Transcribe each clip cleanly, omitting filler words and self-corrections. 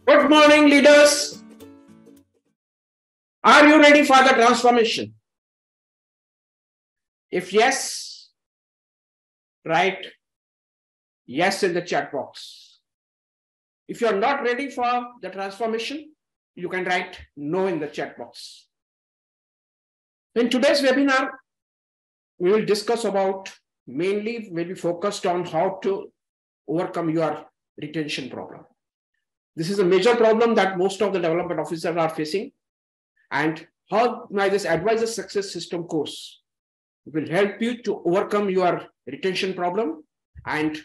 Good morning, leaders. Are you ready for the transformation? If yes, write yes in the chat box. If you're not ready for the transformation, you can write no in the chat box. In today's webinar, we will discuss about mainly will be focused on how to overcome your retention problem. This is a major problem that most of the development officers are facing, and how this advisor success system course will help you to overcome your retention problem and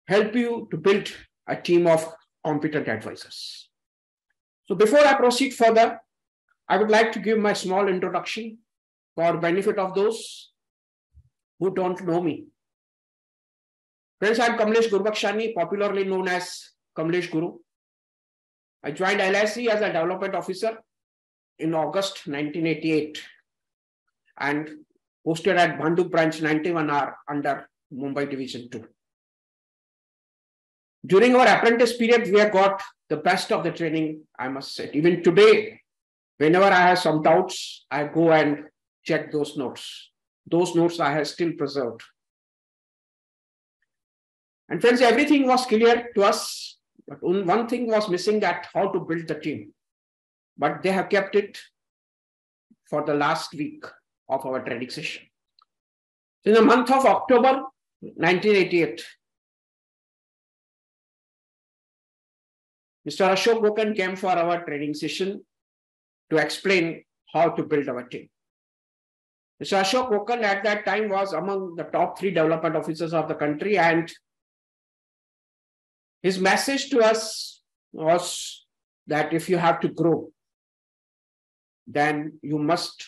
help you to build a team of competent advisors. So before I proceed further, I would like to give my small introduction for benefit of those who don't know me. Friends, I'm Kamlesh Gurbuxani, popularly known as Kamlesh Guru. I joined LIC as a development officer in August 1988 and posted at Bhanduk branch 91R under Mumbai Division 2. During our apprentice period, we have got the best of the training, I must say. Even today, whenever I have some doubts, I go and check those notes. Those notes I have still preserved. And friends, everything was clear to us, but one thing was missing, that how to build the team. But they have kept it for the last week of our training session. In the month of October 1988, Mr. Ashok Gokan came for our training session to explain how to build our team. Mr. Ashok Gokan at that time was among the top 3 development officers of the country, and his message to us was that if you have to grow, then you must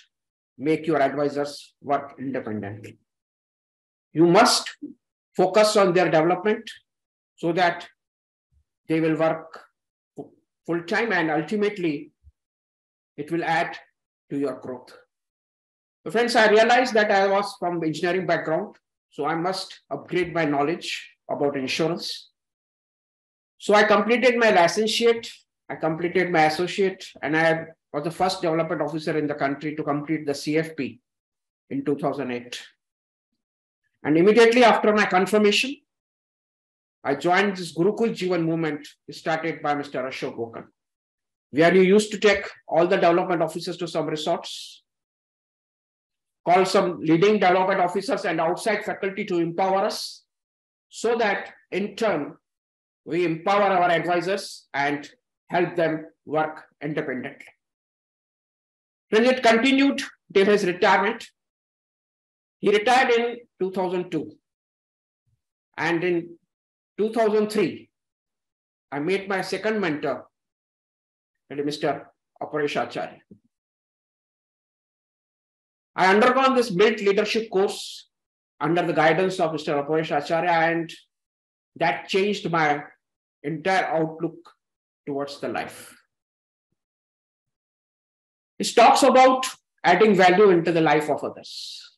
make your advisors work independently. You must focus on their development so that they will work full time, and ultimately it will add to your growth. So friends, I realized that I was from engineering background, so I must upgrade my knowledge about insurance. So I completed my licentiate, I completed my associate, and I was the first development officer in the country to complete the CFP in 2008. And immediately after my confirmation, I joined this Gurukul Jeevan movement started by Mr. Ashok Gokan, where you used to take all the development officers to some resorts, call some leading development officers and outside faculty to empower us, so that in turn, we empower our advisors and help them work independently. Then it continued till his retirement. He retired in 2002. And in 2003, I met my second mentor, Mr. Aparesh Acharya. I undergone this built leadership course under the guidance of Mr. Aparesh Acharya, and that changed my entire outlook towards the life. It talks about adding value into the life of others.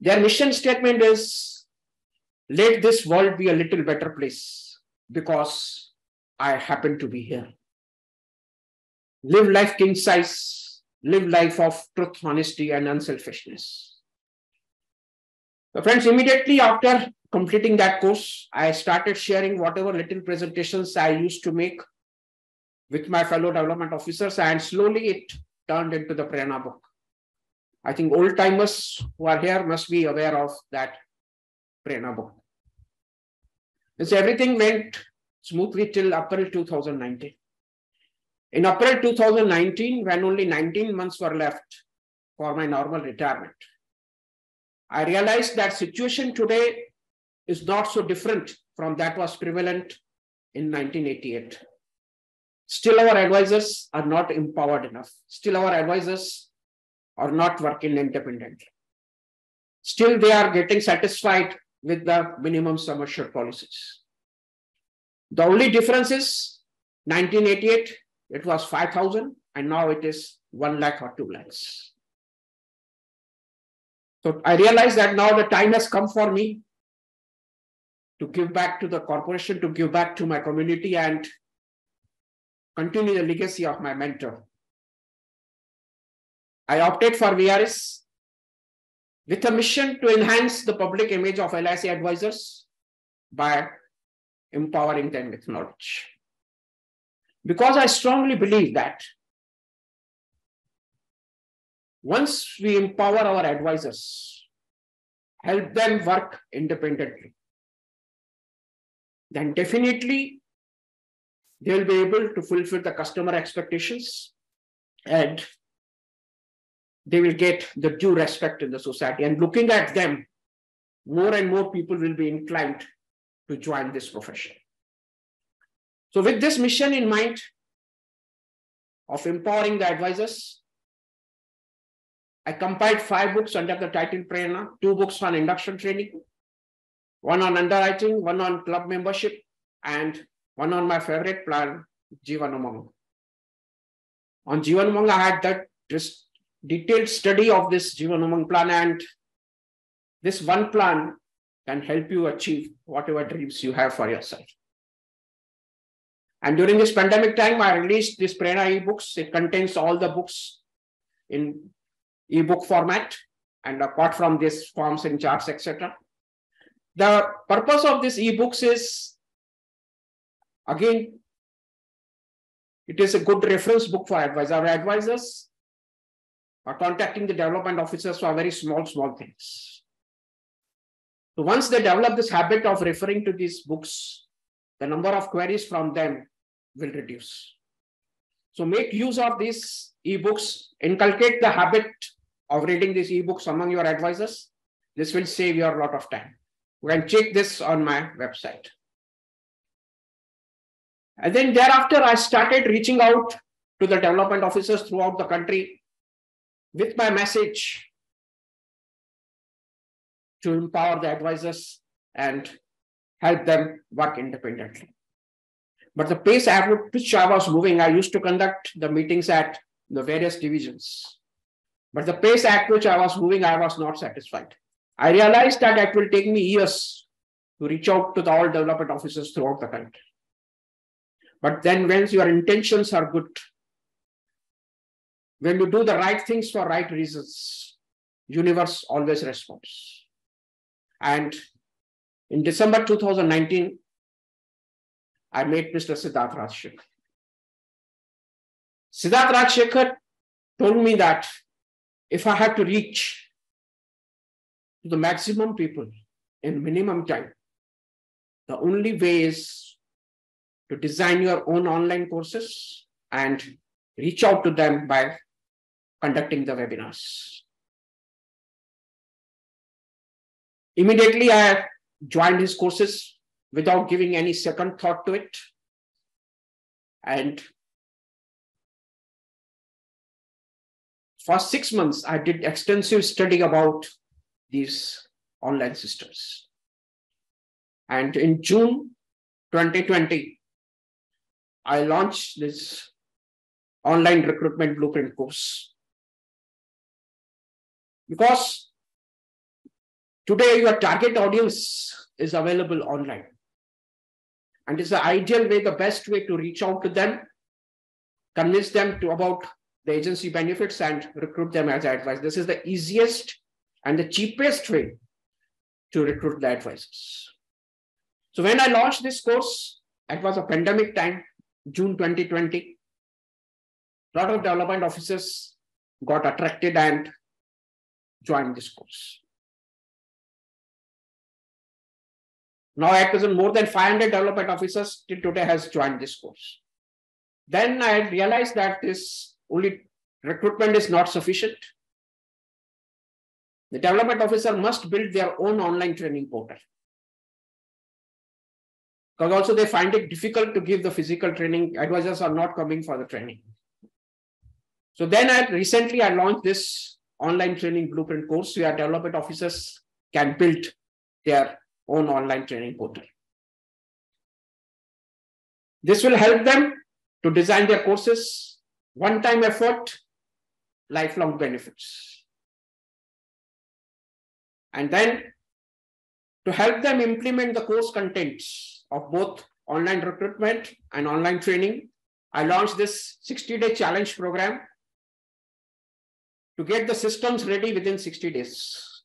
Their mission statement is, let this world be a little better place because I happen to be here. Live life king size, live life of truth, honesty, and unselfishness. So friends, immediately after completing that course, I started sharing whatever little presentations I used to make with my fellow development officers, and slowly it turned into the Prerna book. I think old timers who are here must be aware of that Prerna book. So everything went smoothly till April 2019. In April 2019, when only 19 months were left for my normal retirement, I realized that situation today is not so different from that was prevalent in 1988. Still, our advisors are not empowered enough. Still, our advisors are not working independently. Still, they are getting satisfied with the minimum sum assured policies. The only difference is 1988, it was 5,000, and now it is 1 lakh or 2 lakhs. So I realized that now the time has come for me to give back to the corporation, to give back to my community, and continue the legacy of my mentor. I opted for VRS with a mission to enhance the public image of LIC advisors by empowering them with knowledge. Because I strongly believe that once we empower our advisors, help them work independently, then definitely they will be able to fulfill the customer expectations and they will get the due respect in the society. And looking at them, more and more people will be inclined to join this profession. So with this mission in mind of empowering the advisors, I compiled 5 books under the title Prerna, 2 books on induction training, 1 on underwriting, 1 on club membership, and 1 on my favorite plan, Jeevan Umang. On Jeevan Umang, I had that detailed study of this Jeevan Umang plan, and this one plan can help you achieve whatever dreams you have for yourself. And during this pandemic time, I released this Prerna ebooks. It contains all the books in ebook format, and apart from this, forms and charts, etc. The purpose of this ebooks is, again, it is a good reference book for advisors. Our advisors are contacting the development officers for very small things. So once they develop this habit of referring to these books, the number of queries from them will reduce. So make use of these ebooks, inculcate the habit of reading these ebooks among your advisors. This will save you a lot of time. You can check this on my website. And then thereafter, I started reaching out to the development officers throughout the country with my message to empower the advisors and help them work independently. But the pace at which I was moving, I used to conduct the meetings at the various divisions. But the pace at which I was moving, I was not satisfied. I realized that it will take me years to reach out to all development officers throughout the country. But then when your intentions are good, when you do the right things for right reasons, universe always responds. And in December 2019, I met Mr. Siddharth Rajshekhar. Siddharth Rajshekhar told me that if I had to reach to the maximum people in minimum time, the only way is to design your own online courses and reach out to them by conducting the webinars. Immediately, I joined his courses without giving any second thought to it. And for 6 months, I did extensive study about these online systems. And in June 2020, I launched this online recruitment blueprint course. Because today your target audience is available online. And it's the ideal way, the best way to reach out to them, convince them about the agency benefits and recruit them as advisors. This is the easiest and the cheapest way to recruit the advisors. So when I launched this course, it was a pandemic time, June 2020. A lot of development officers got attracted and joined this course. Now at present, more than 500 development officers till today has joined this course. Then I realized that this only recruitment is not sufficient. The development officer must build their own online training portal. Because also they find it difficult to give the physical training. Advisors are not coming for the training. So then recently I launched this online training blueprint course where development officers can build their own online training portal. This will help them to design their courses, one-time effort, lifelong benefits. And then to help them implement the course contents of both online recruitment and online training, I launched this 60-day challenge program to get the systems ready within 60 days.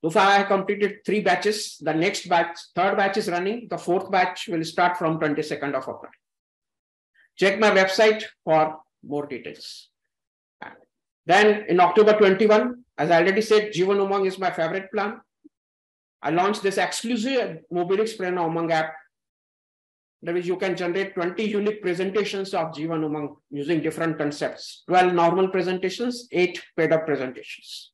So far, I have completed 3 batches. The next batch, 3rd batch is running. The 4th batch will start from 22nd of October. Check my website for more details. Then in October 21, as I already said, Jeevan Umang is my favorite plan. I launched this exclusive Mobilix Prerna Umang app. That is, you can generate 20 unique presentations of Jeevan Umang using different concepts. 12 normal presentations, 8 paid up presentations.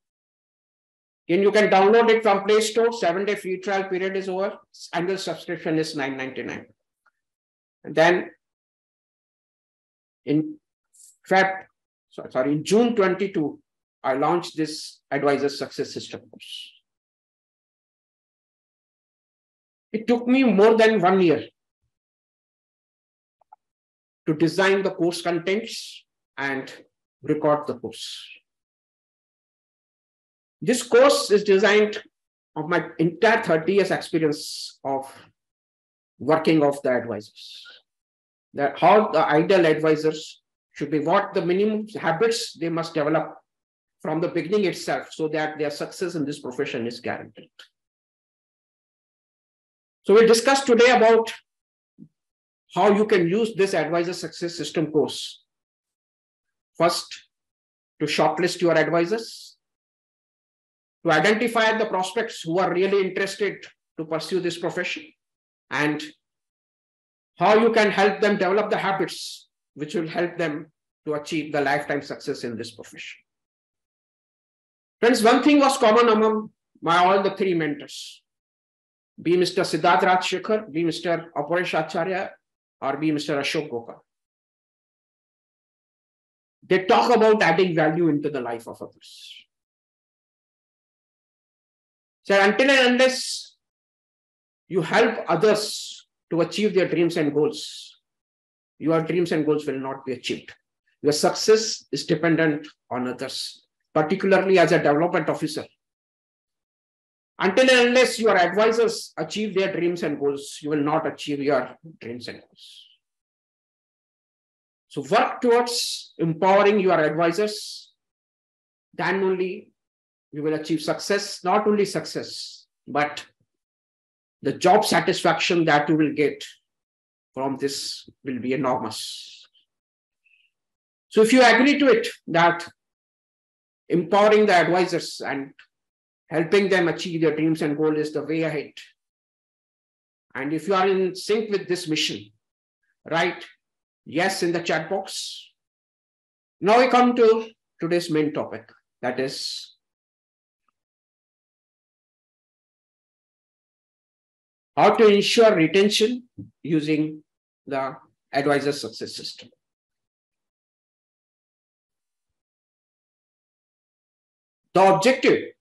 And you can download it from Play Store. 7-day free trial period is over. Annual subscription is $9.99. And then in June 22, I launched this Advisor Success System course. It took me more than 1 year to design the course contents and record the course. This course is designed of my entire 30 years experience of working of the advisors. That how the ideal advisors should be, what the minimum habits they must develop from the beginning itself so that their success in this profession is guaranteed. So we'll discuss today about how you can use this Advisor Success System course. First, to shortlist your advisors, to identify the prospects who are really interested to pursue this profession, and how you can help them develop the habits which will help them to achieve the lifetime success in this profession. Friends, one thing was common among all the 3 mentors, be Mr. Siddharth Rajshekhar, be Mr. Aparesh Acharya, or be Mr. Ashok Gokal. They talk about adding value into the life of others. So until and unless you help others to achieve their dreams and goals, your dreams and goals will not be achieved. Your success is dependent on others, particularly as a development officer. Until and unless your advisors achieve their dreams and goals, you will not achieve your dreams and goals. So work towards empowering your advisors. Then only you will achieve success, not only success, but the job satisfaction that you will get from this will be enormous. So if you agree to it, that empowering the advisors and helping them achieve their dreams and goals is the way ahead, and if you are in sync with this mission, write yes in the chat box. Now we come to today's main topic, that is how to ensure retention using the Advisor Success System. The objective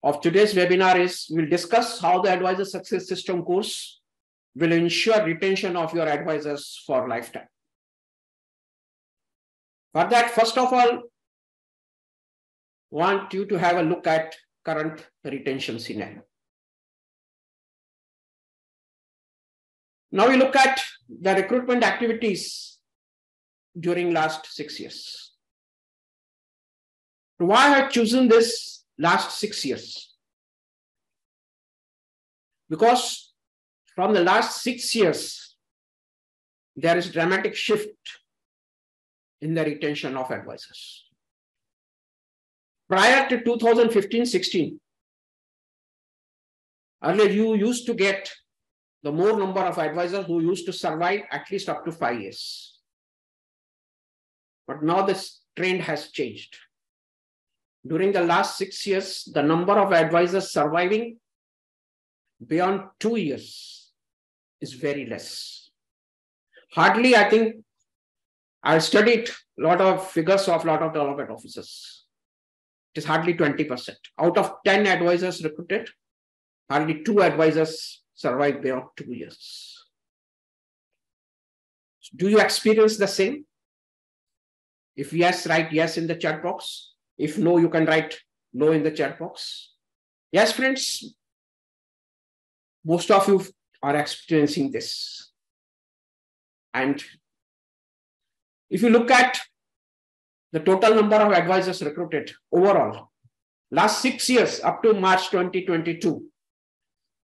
of today's webinar is we'll discuss how the Advisor Success System course will ensure retention of your advisors for lifetime. For that, first of all, want you to have a look at current retention scenario. Now we look at the recruitment activities during last 6 years. Why I have chosen this last 6 years? Because from the last 6 years, there is dramatic shift in the retention of advisors. Prior to 2015-16, earlier you used to get the more number of advisors who used to survive at least up to 5 years. But now this trend has changed. During the last 6 years, the number of advisors surviving beyond 2 years is very less. Hardly, I think, I've studied a lot of figures of a lot of development officers. It is hardly 20%. Out of 10 advisors recruited, hardly 2 advisors survive beyond 2 years. Do you experience the same? If yes, write yes in the chat box. If no, you can write no in the chat box. Yes, friends, most of you are experiencing this. And if you look at the total number of advisors recruited overall, last 6 years up to March 2022,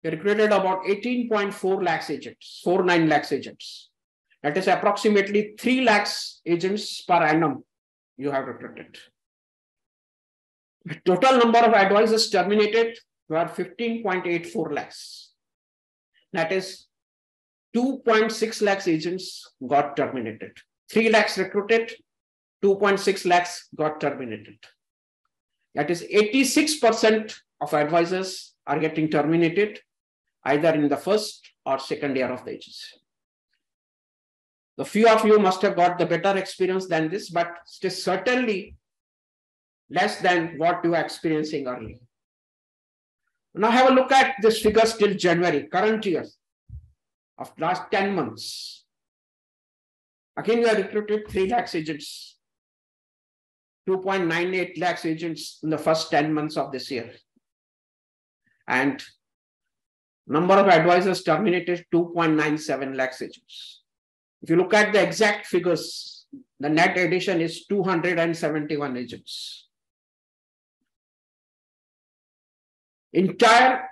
they recruited about 18.4 lakhs agents, 49 lakhs agents. That is approximately 3 lakhs agents per annum you have recruited. The total number of advisors terminated were 15.84 lakhs. That is 2.6 lakhs agents got terminated. 3 lakhs recruited, 2.6 lakhs got terminated. That is 86% of advisors are getting terminated either in the first or second year of the agency. The few of you must have got the better experience than this, but it is certainly less than what you were experiencing earlier. Now have a look at this figure till January, current year, of last 10 months. Again, we have recruited 3 lakhs agents, 2.98 lakhs agents in the first 10 months of this year. And number of advisors terminated 2.97 lakhs agents. If you look at the exact figures, the net addition is 271 agents. Entire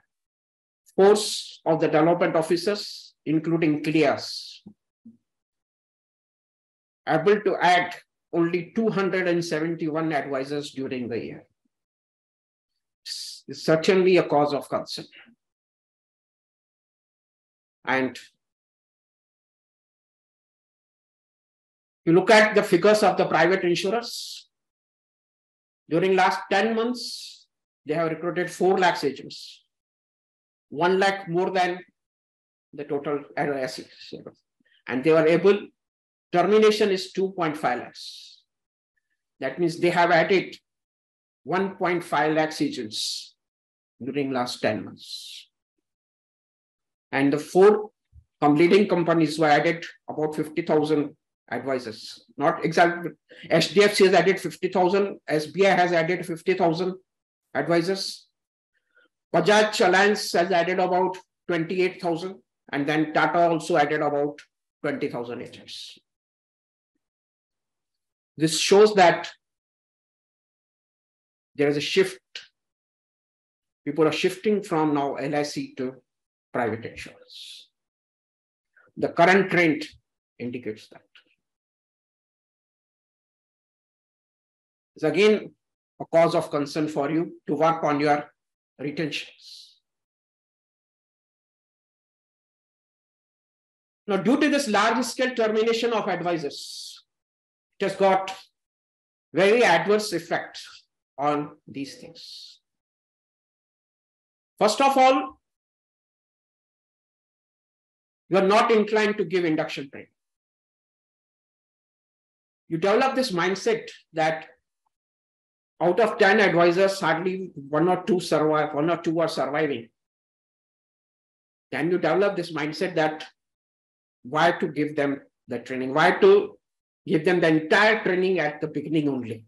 force of the development officers, including CLIAs, able to add only 271 advisors during the year. It's certainly a cause of concern. And you look at the figures of the private insurers. During last 10 months, they have recruited 4 lakhs agents, 1 lakh more than the total LIC. And they were able, termination is 2.5 lakhs. That means they have added 1.5 lakhs agents during last 10 months. And the 4 leading companies were added about 50,000 advisors. Not exactly. HDFC has added 50,000. SBI has added 50,000 advisors. Bajaj Alliance has added about 28,000. And then Tata also added about 20,000 agents. This shows that there is a shift. People are shifting from now LIC to private insurance. The current trend indicates that. It's again a cause of concern for you to work on your retentions. Now, due to this large-scale termination of advisors, it has got very adverse effects on these things. First of all, you are not inclined to give induction training. You develop this mindset that out of 10 advisors, hardly 1 or 2 survive, 1 or 2 are surviving. Then you develop this mindset that why to give them the training? Why to give them the entire training at the beginning only?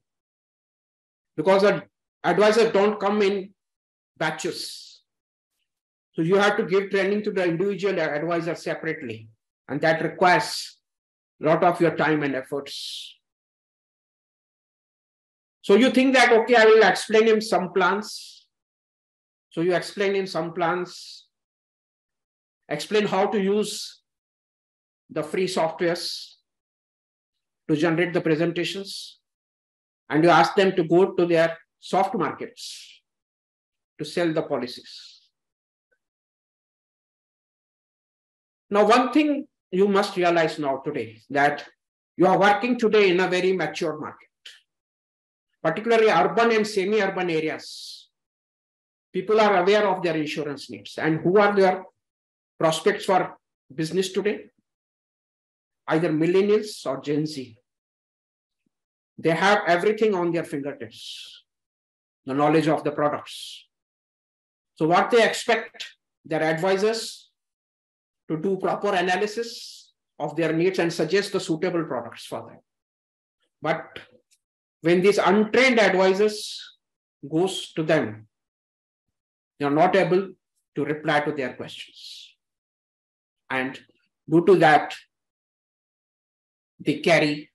Because the advisors don't come in batches. So you have to give training to the individual advisor separately. And that requires a lot of your time and efforts. So you think that, okay, I will explain him some plans. So you explain him some plans, explain how to use the free softwares to generate the presentations. And you ask them to go to their soft markets to sell the policies. Now, one thing you must realize now today, that you are working today in a very mature market, particularly urban and semi-urban areas. People are aware of their insurance needs. And who are their prospects for business today? Either millennials or Gen Z. They have everything on their fingertips, the knowledge of the products. So what they expect their advisors to do proper analysis of their needs and suggest the suitable products for them. But when these untrained advisors goes to them, they are not able to reply to their questions. And due to that, they carry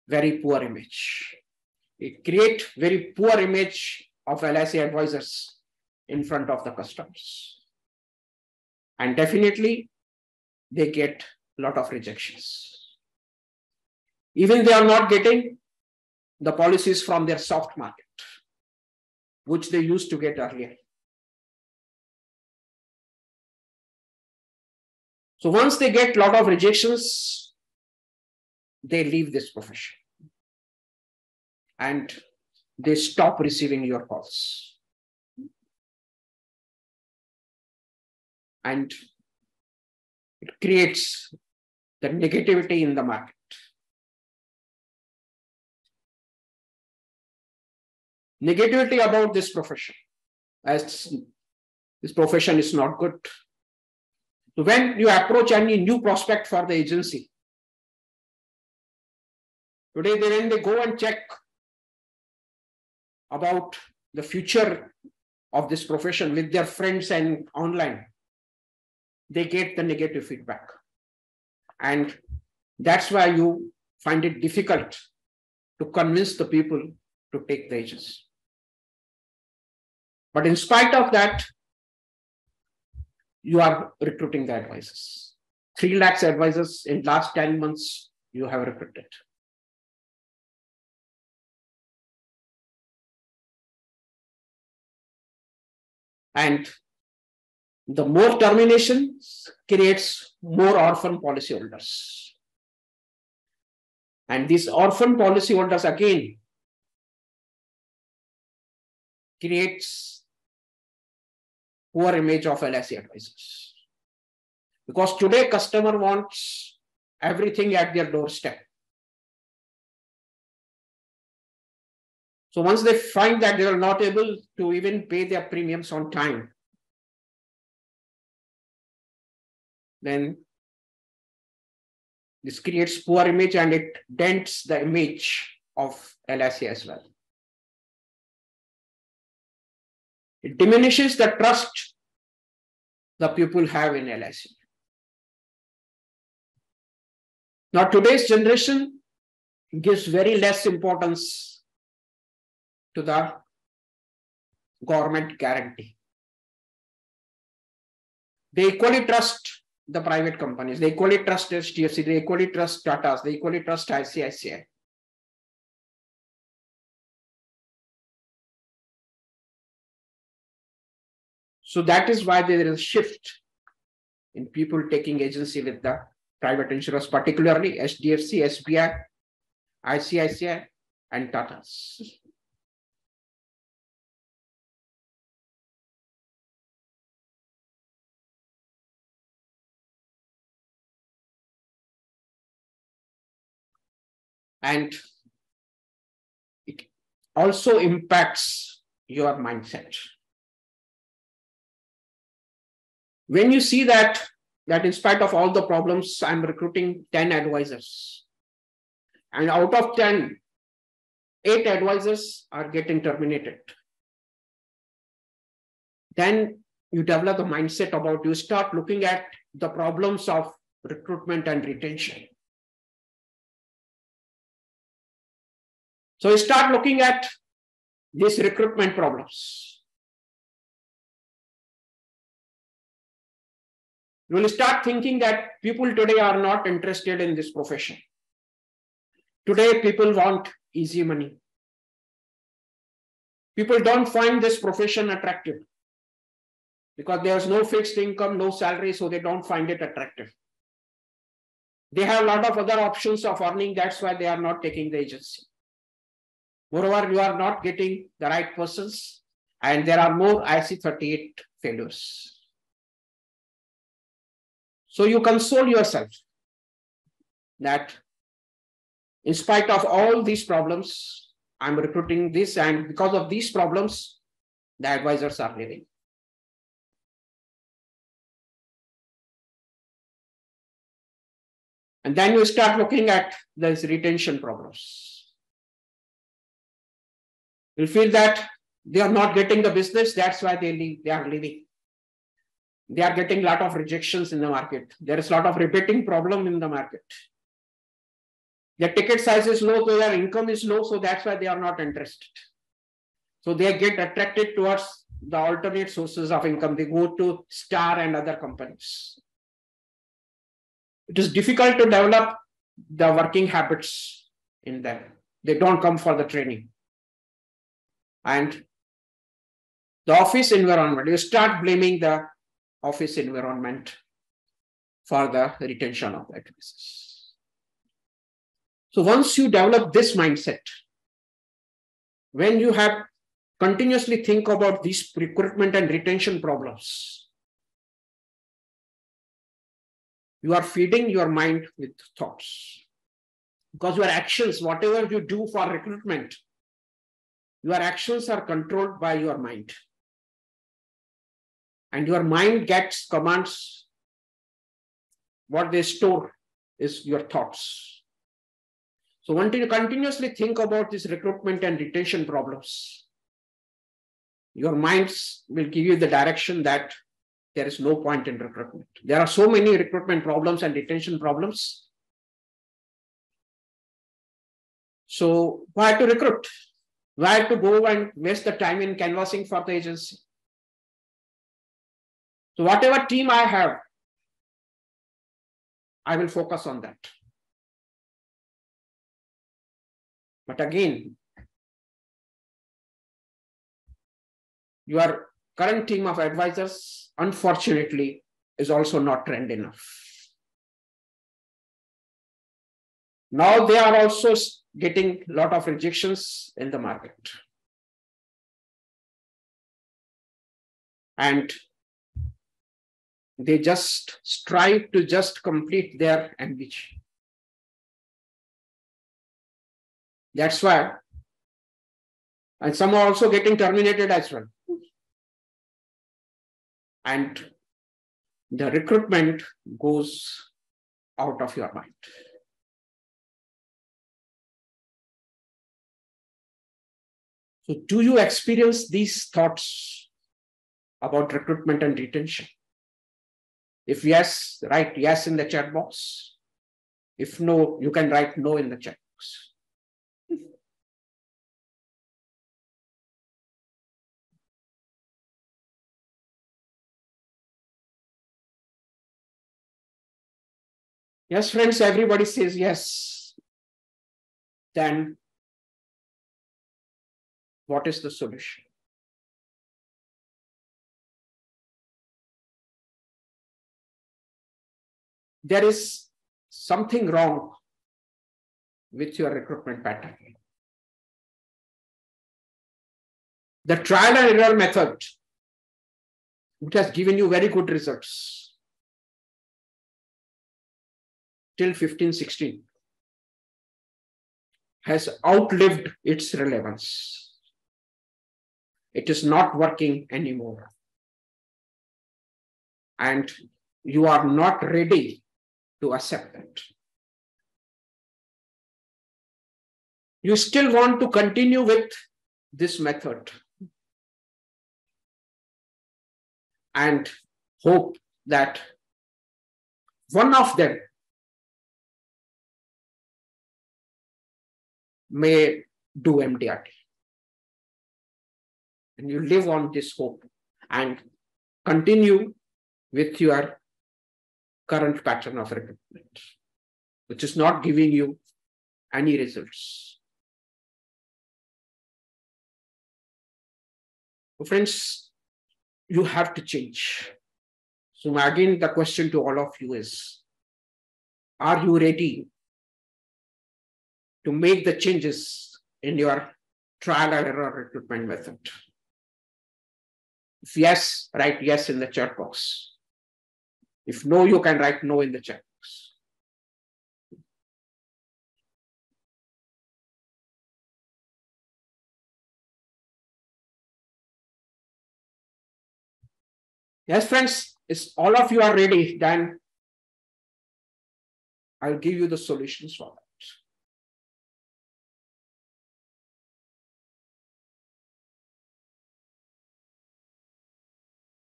very poor image. It creates very poor image of LIC advisors in front of the customers. And definitely, they get a lot of rejections. Even they are not getting the policies from their soft market, which they used to get earlier. So once they get a lot of rejections, they leave this profession and they stop receiving your calls. And it creates the negativity in the market. Negativity about this profession, as this profession is not good. So when you approach any new prospect for the agency, today when they go and check about the future of this profession with their friends and online, they get the negative feedback. And that's why you find it difficult to convince the people to take the agency. But in spite of that, you are recruiting the advisors. 3 lakhs advisors in last 10 months, you have recruited. And the more terminations creates more orphan policyholders. And these orphan policyholders again creates poor image of LIC advisors. Because today customer wants everything at their doorstep. So once they find that they are not able to even pay their premiums on time, then this creates poor image and it dents the image of LIC as well. It diminishes the trust the people have in LIC. Now, today's generation gives very less importance to the government guarantee. They equally trust the private companies. They equally trust HDFC. They equally trust Tatas. They equally trust ICICI. So that is why there is a shift in people taking agency with the private insurers, particularly HDFC, SBI, ICICI, and Tatas. And it also impacts your mindset. When you see that in spite of all the problems, I'm recruiting 10 advisors. And out of 10, 8 advisors are getting terminated. Then you develop a mindset about, you start looking at the problems of recruitment and retention. So you start looking at these recruitment problems. You will start thinking that people today are not interested in this profession. Today, people want easy money. People don't find this profession attractive because there's no fixed income, no salary, so they don't find it attractive. They have a lot of other options of earning. That's why they are not taking the agency. Moreover, you are not getting the right persons, and there are more IC38 failures. So you console yourself that in spite of all these problems, I'm recruiting this, and because of these problems, the advisors are leaving. And then you start looking at these retention problems. You feel that they are not getting the business, that's why they are leaving. They are getting a lot of rejections in the market. There is a lot of repeating problem in the market. Their ticket size is low, so their income is low, so that's why they are not interested. So they get attracted towards the alternate sources of income. They go to Star and other companies. It is difficult to develop the working habits in them. They don't come for the training. And the office environment, you start blaming the office environment for the retention of the advisors. So once you develop this mindset, when you have continuously think about these recruitment and retention problems, you are feeding your mind with thoughts. Because your actions, whatever you do for recruitment, your actions are controlled by your mind. And your mind gets commands. What they store is your thoughts. So when you continuously think about these recruitment and retention problems, your minds will give you the direction that there is no point in recruitment. There are so many recruitment problems and retention problems. So why to recruit? Why to go and waste the time in canvassing for the agency? So whatever team I have, I will focus on that. But again, your current team of advisors, unfortunately, is also not trained enough. Now they are also getting a lot of rejections in the market. And they just strive to just complete their ambition. That's why, and some are also getting terminated as well. And the recruitment goes out of your mind. So do you experience these thoughts about recruitment and retention? If yes, write yes in the chat box. If no, you can write no in the chat box. Yes, friends, everybody says yes. Then what is the solution? There is something wrong with your recruitment pattern. The trial and error method, which has given you very good results till 15-16, has outlived its relevance. It is not working anymore. And you are not ready to accept that. You still want to continue with this method and hope that one of them may do MDRT. And you live on this hope and continue with your current pattern of recruitment, which is not giving you any results. So friends, you have to change. So again, the question to all of you is, are you ready to make the changes in your trial and error recruitment method? If yes, write yes in the chat box. If no, you can write no in the chat box. Yes, friends, if all of you are ready, then I'll give you the solutions for that.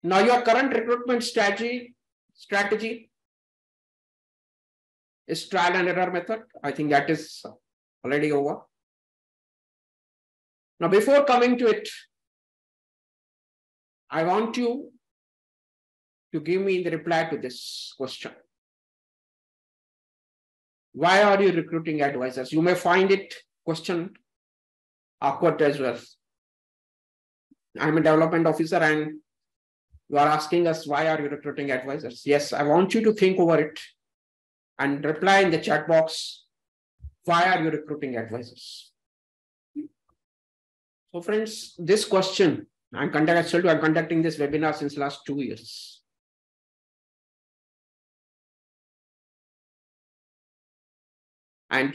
Now, your current recruitment strategy is trial and error method. I think that is already over. Now, before coming to it, I want you to give me the reply to this question. Why are you recruiting advisors? You may find it question awkward as well. I'm a development officer and you are asking us, why are you recruiting advisors? Yes, I want you to think over it and reply in the chat box. Why are you recruiting advisors? So friends, this question, I'm conducting this webinar since last 2 years. And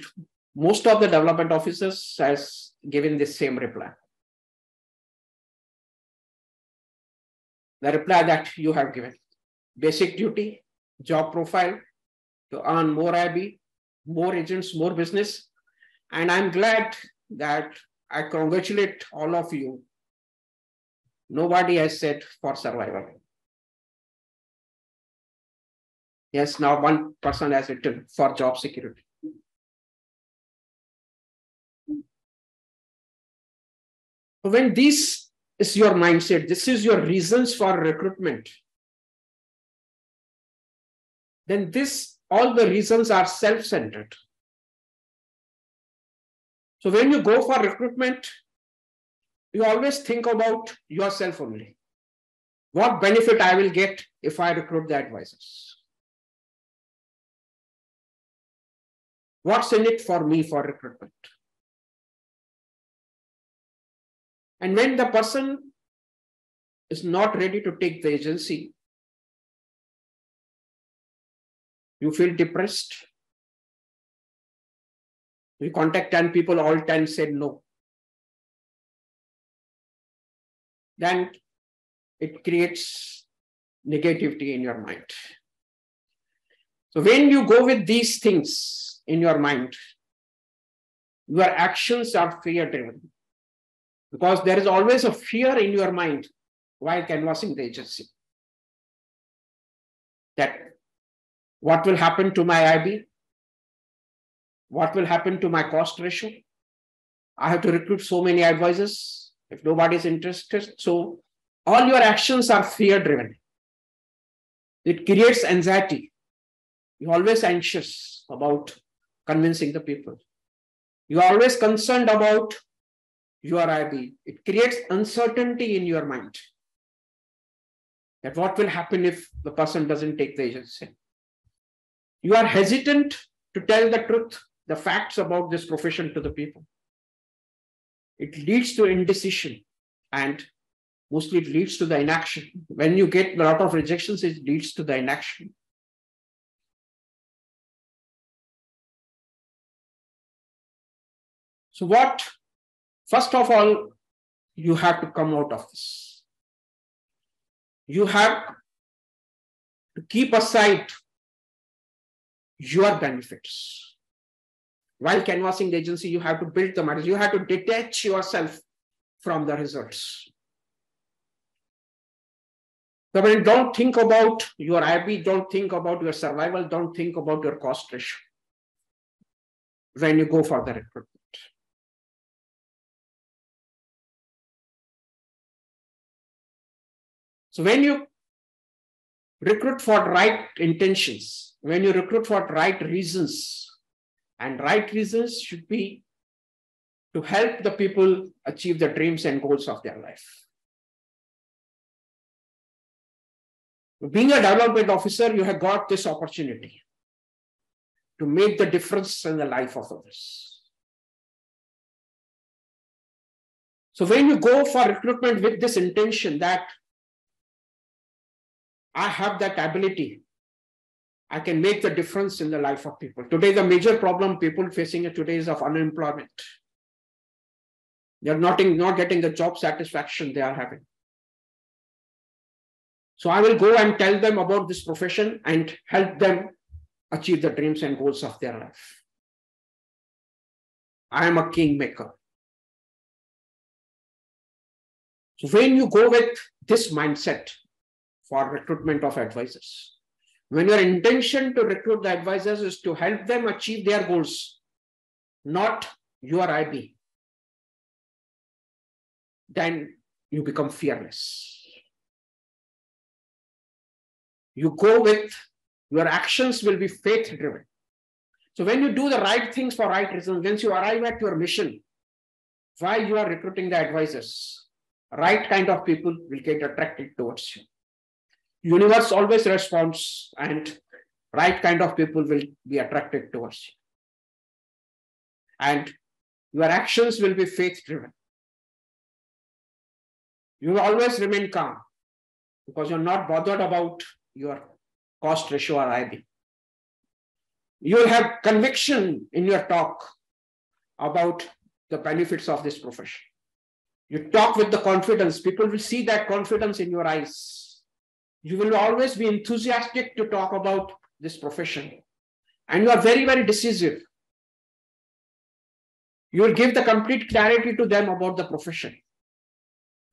most of the development officers has given this same reply. The reply that you have given. Basic duty, job profile, to earn more IB, more agents, more business. And I'm glad that I congratulate all of you. Nobody has said for survival. Yes, now one person has written for job security. When this is your mindset, this is your reasons for recruitment, then all the reasons are self-centered. So when you go for recruitment, you always think about yourself only. What benefit I will get if I recruit the advisors? What's in it for me for recruitment? And when the person is not ready to take the agency, you feel depressed. You contact 10 people, all 10 said no. Then it creates negativity in your mind. So when you go with these things in your mind, your actions are fear-driven. Because there is always a fear in your mind while canvassing the agency. That what will happen to my IB? What will happen to my cost ratio? I have to recruit so many advisors if nobody is interested. So all your actions are fear-driven. It creates anxiety. You're always anxious about convincing the people. You're always concerned about your IB. It creates uncertainty in your mind. That what will happen if the person doesn't take the agency? You are hesitant to tell the truth, the facts about this profession to the people. It leads to indecision and mostly it leads to the inaction. When you get a lot of rejections, it leads to the inaction. So first of all, you have to come out of this. You have to keep aside your benefits. While canvassing the agency, you have to build the matters. You have to detach yourself from the results. So when don't think about your IB, don't think about your survival, don't think about your cost ratio when you go for the recruitment. So when you recruit for right intentions, when you recruit for right reasons, and right reasons should be to help the people achieve the dreams and goals of their life. Being a development officer, you have got this opportunity to make the difference in the life of others. So when you go for recruitment with this intention that I have that ability, I can make the difference in the life of people. Today, the major problem people facing today is of unemployment. They're not getting the job satisfaction they are having. So I will go and tell them about this profession and help them achieve the dreams and goals of their life. I am a kingmaker. So when you go with this mindset for recruitment of advisors, When your intention to recruit the advisors is to help them achieve their goals, not your IB, then you become fearless. You go with, your actions will be faith-driven. So when you do the right things for right reasons, once you arrive at your mission, why you are recruiting the advisors, right kind of people will get attracted towards you. Universe always responds and right kind of people will be attracted towards you. And your actions will be faith-driven. You will always remain calm because you're not bothered about your cost ratio or IB. You will have conviction in your talk about the benefits of this profession. You talk with the confidence. People will see that confidence in your eyes. You will always be enthusiastic to talk about this profession. And you are very, very decisive. You will give the complete clarity to them about the profession.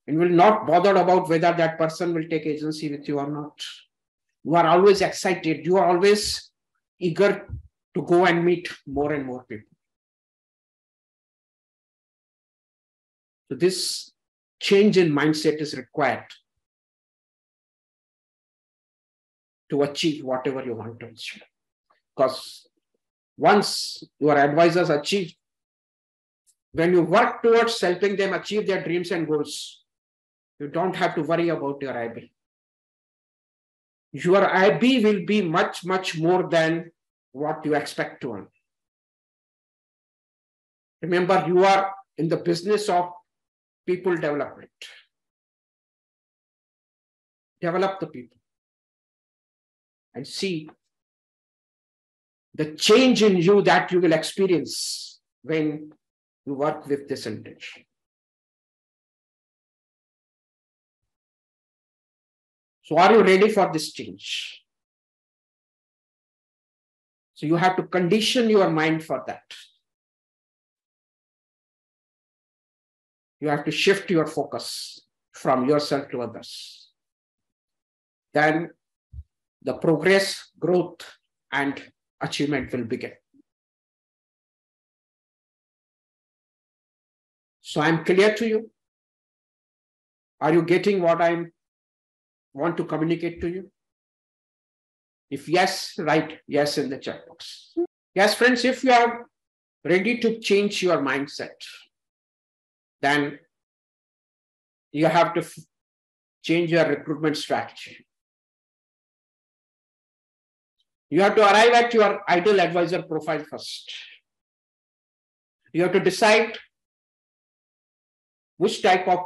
And will not bother about whether that person will take agency with you or not. You are always excited. You are always eager to go and meet more and more people. So this change in mindset is required to achieve whatever you want to achieve. Because once your advisors achieve, when you work towards helping them achieve their dreams and goals, you don't have to worry about your IB. Your IB will be much, much more than what you expect to earn. Remember, you are in the business of people development. Develop the people and see the change in you that you will experience when you work with this intention. So are you ready for this change? So you have to condition your mind for that. You have to shift your focus from yourself to others. Then the progress, growth, and achievement will begin. So I'm clear to you. Are you getting what I want to communicate to you? If yes, write yes in the chat box. Yes, friends, if you are ready to change your mindset, then you have to change your recruitment strategy. You have to arrive at your ideal advisor profile first. You have to decide which type of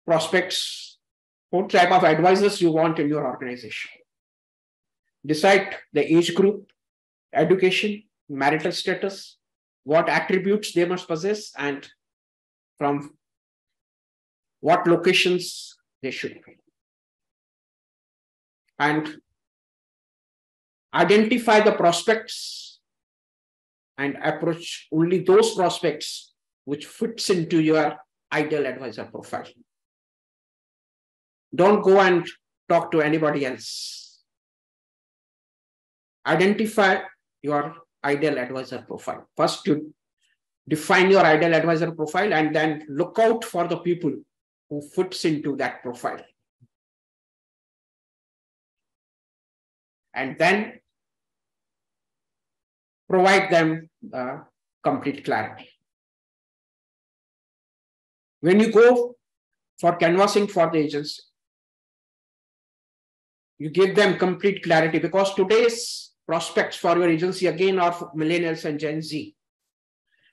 prospects, what type of advisors you want in your organization. Decide the age group, education, marital status, what attributes they must possess, and from what locations they should be. And identify the prospects and approach only those prospects which fits into your ideal advisor profile. Don't go and talk to anybody else. Identify your ideal advisor profile. First, you define your ideal advisor profile and then look out for the people who fits into that profile. And then provide them complete clarity. When you go for canvassing for the agency, you give them complete clarity, because today's prospects for your agency again are millennials and Gen Z.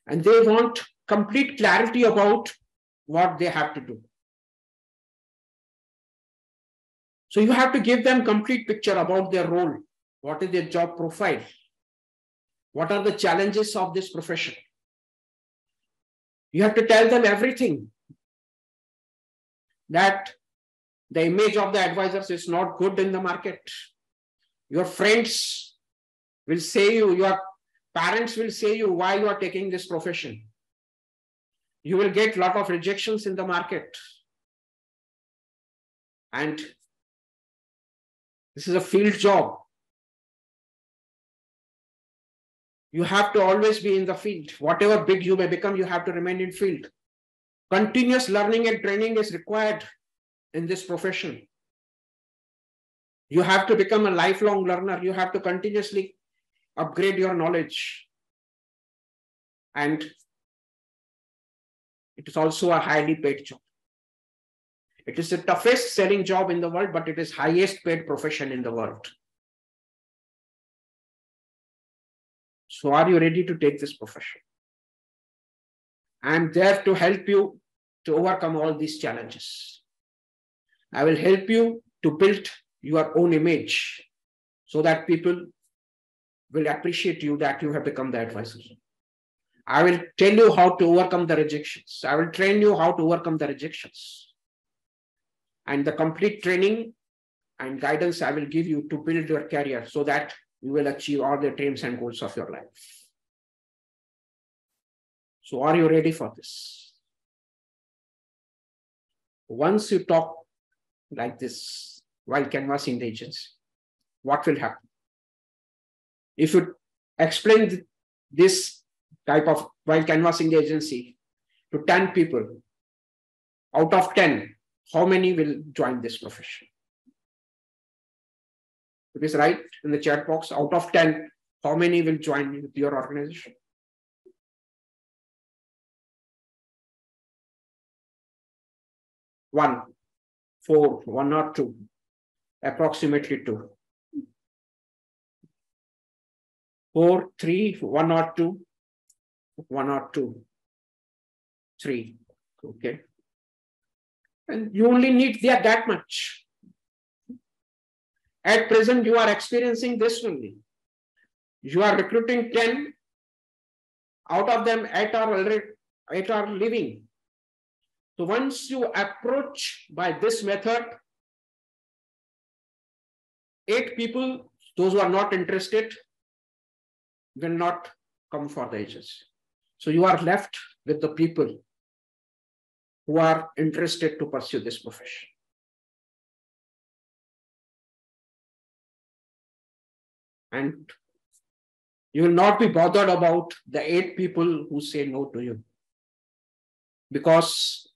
And they want complete clarity about what they have to do. So you have to give them complete picture about their role. What is their job profile? What are the challenges of this profession? You have to tell them everything. That the image of the advisors is not good in the market. Your friends will say you, your parents will say you why you are taking this profession. You will get a lot of rejections in the market. And this is a field job. You have to always be in the field. Whatever big you may become, you have to remain in field. Continuous learning and training is required in this profession. You have to become a lifelong learner. You have to continuously upgrade your knowledge. And it is also a highly paid job. It is the toughest selling job in the world, but it is highest paid profession in the world. So are you ready to take this profession? I am there to help you to overcome all these challenges. I will help you to build your own image so that people will appreciate you that you have become the advisor. I will tell you how to overcome the rejections. I will train you how to overcome the rejections. And the complete training and guidance I will give you to build your career so that you will achieve all the dreams and goals of your life. So are you ready for this? Once you talk like this while canvassing the agency, what will happen? If you explain this type of while canvassing the agency to 10 people, out of 10, how many will join this profession? Please write in the chat box, out of 10, how many will join with your organization? One, 4, 1 or 2, approximately 2. 4, 3, 1 or 2, 1 or 2, 3. Okay. And you only need that much. At present, you are experiencing this only. You are recruiting 10. Out of them, 8 are leaving. So once you approach by this method, 8 people, those who are not interested, will not come for the agency. So you are left with the people who are interested to pursue this profession. And you will not be bothered about the 8 people who say no to you, because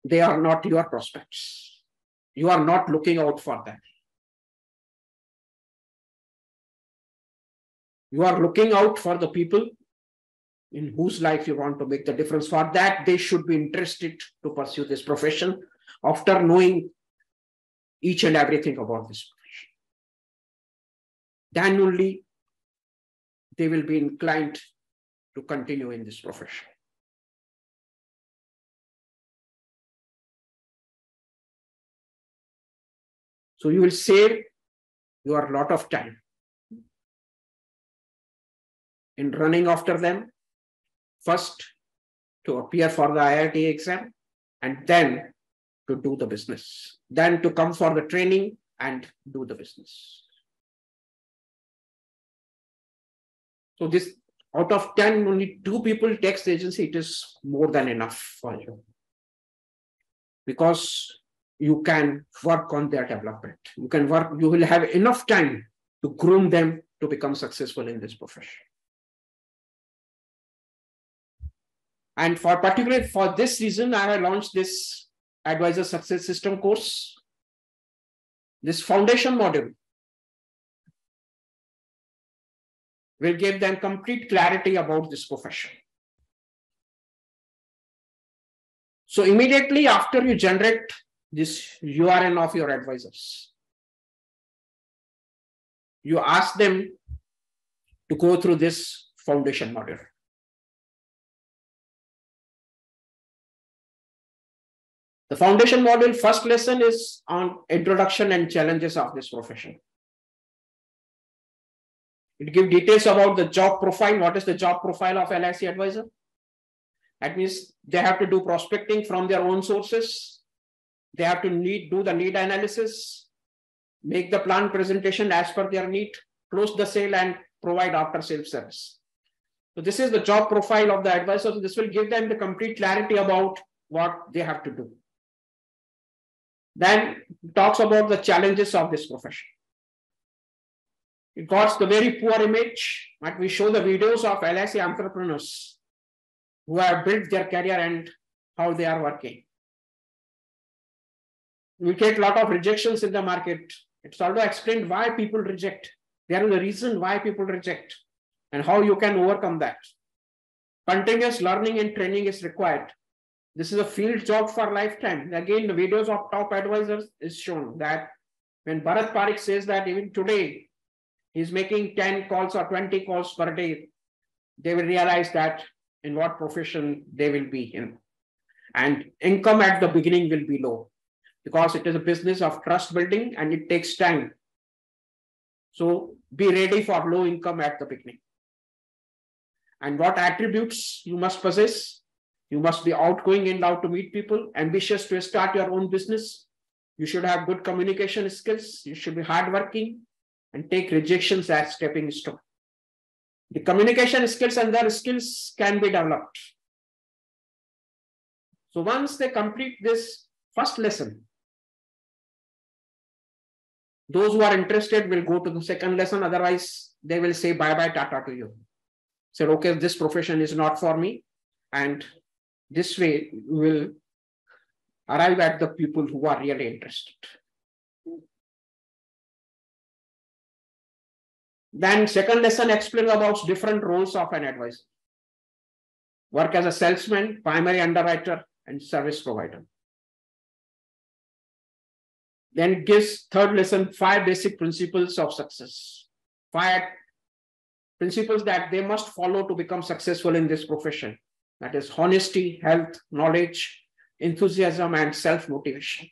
they are not your prospects. You are not looking out for them. You are looking out for the people in whose life you want to make the difference. For that, they should be interested to pursue this profession after knowing each and everything about this profession. Then only they will be inclined to continue in this profession. So you will save your lot of time in running after them, first to appear for the IIT exam, and then to do the business, then to come for the training and do the business. So this, out of 10, only 2 people takes the agency, it is more than enough for you, because you can work on their development. You can work, you will have enough time to groom them to become successful in this profession. And particularly for this reason, I have launched this Advisor Success System course, this foundation module will give them complete clarity about this profession. So immediately after you generate this URN of your advisors, you ask them to go through this foundation module. The foundation module first lesson is on introduction and challenges of this profession. It gives details about the job profile. What is the job profile of LIC advisor? That means they have to do prospecting from their own sources. They have to do the need analysis, make the plan presentation as per their need, close the sale, and provide after sales service. So this is the job profile of the advisor. So this will give them the complete clarity about what they have to do. Then talks about the challenges of this profession. It got the very poor image, but we show the videos of LIC entrepreneurs who have built their career and how they are working. We get a lot of rejections in the market. It's also explained why people reject. There is a reason why people reject and how you can overcome that. Continuous learning and training is required. This is a field job for lifetime. Again, the videos of top advisors is shown that when Bharat Parikh says that even today, he's making 10 calls or 20 calls per day, they will realize that in what profession they will be in. And income at the beginning will be low because it is a business of trust building and it takes time. So be ready for low income at the beginning. And what attributes you must possess? You must be outgoing and out to meet people, ambitious to start your own business. You should have good communication skills. You should be hardworking and take rejections as stepping stone. The communication skills and their skills can be developed. So once they complete this first lesson, those who are interested will go to the second lesson. Otherwise, they will say bye-bye, tata to you. Say, okay, this profession is not for me. And this way, you will arrive at the people who are really interested. Then second lesson explains about different roles of an advisor. Work as a salesman, primary underwriter, and service provider. Then it gives third lesson, 5 basic principles of success. 5 principles that they must follow to become successful in this profession. That is honesty, health, knowledge, enthusiasm, and self-motivation.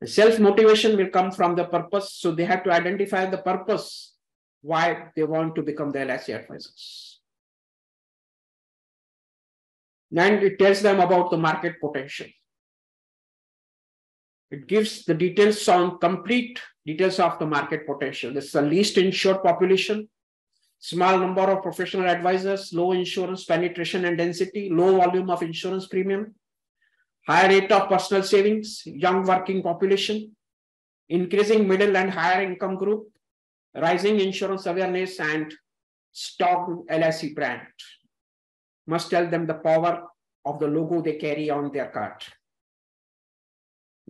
Self-motivation will come from the purpose. So they have to identify the purpose why they want to become the LIC advisors. And it tells them about the market potential. It gives the details on complete details of the market potential. This is the least insured population, small number of professional advisors, low insurance penetration and density, low volume of insurance premium, high rate of personal savings, young working population, increasing middle and higher income group, rising insurance awareness, and strong LIC brand. Must tell them the power of the logo they carry on their card.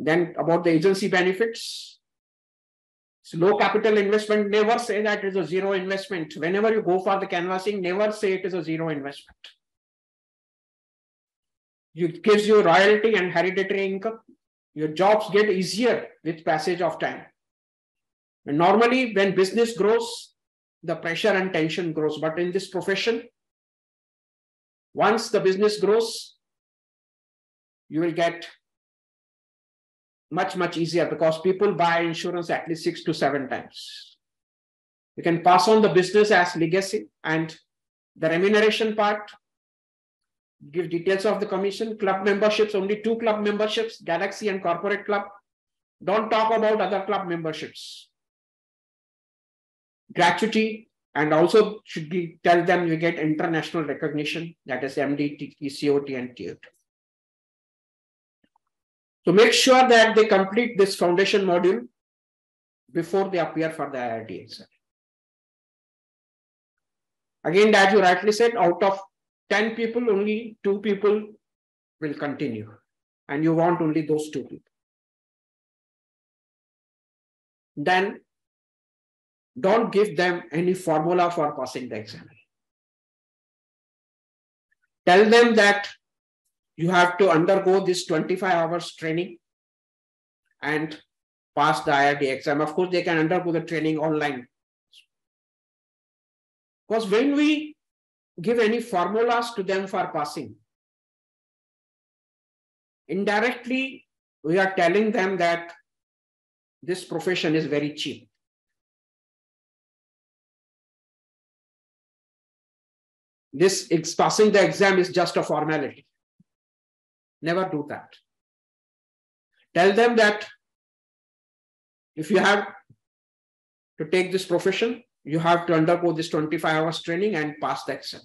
Then about the agency benefits. So low capital investment, never say that it is a zero investment. Whenever you go for the canvassing, never say it is a zero investment. It gives you royalty and hereditary income. Your jobs get easier with passage of time. And normally when business grows, the pressure and tension grows. But in this profession, once the business grows, you will get much easier because people buy insurance at least 6 to 7 times. You can pass on the business as legacy, and the remuneration part, give details of the commission, club memberships, only 2 club memberships, Galaxy and Corporate Club. Don't talk about other club memberships. Gratuity, and also should be, tell them you get international recognition, that is MD, COT, and TOT. So make sure that they complete this foundation module before they appear for the IRT exam. Again, as you rightly said, out of 10 people, only 2 people will continue. And you want only those 2 people. Then don't give them any formula for passing the exam. Tell them that you have to undergo this 25 hours training and pass the IRT exam. Of course, they can undergo the training online. Because when we give any formulas to them for passing, indirectly, we are telling them that this profession is very cheap. This passing the exam is just a formality. Never do that. Tell them that if you have to take this profession, you have to undergo this 25 hours training and pass the exam.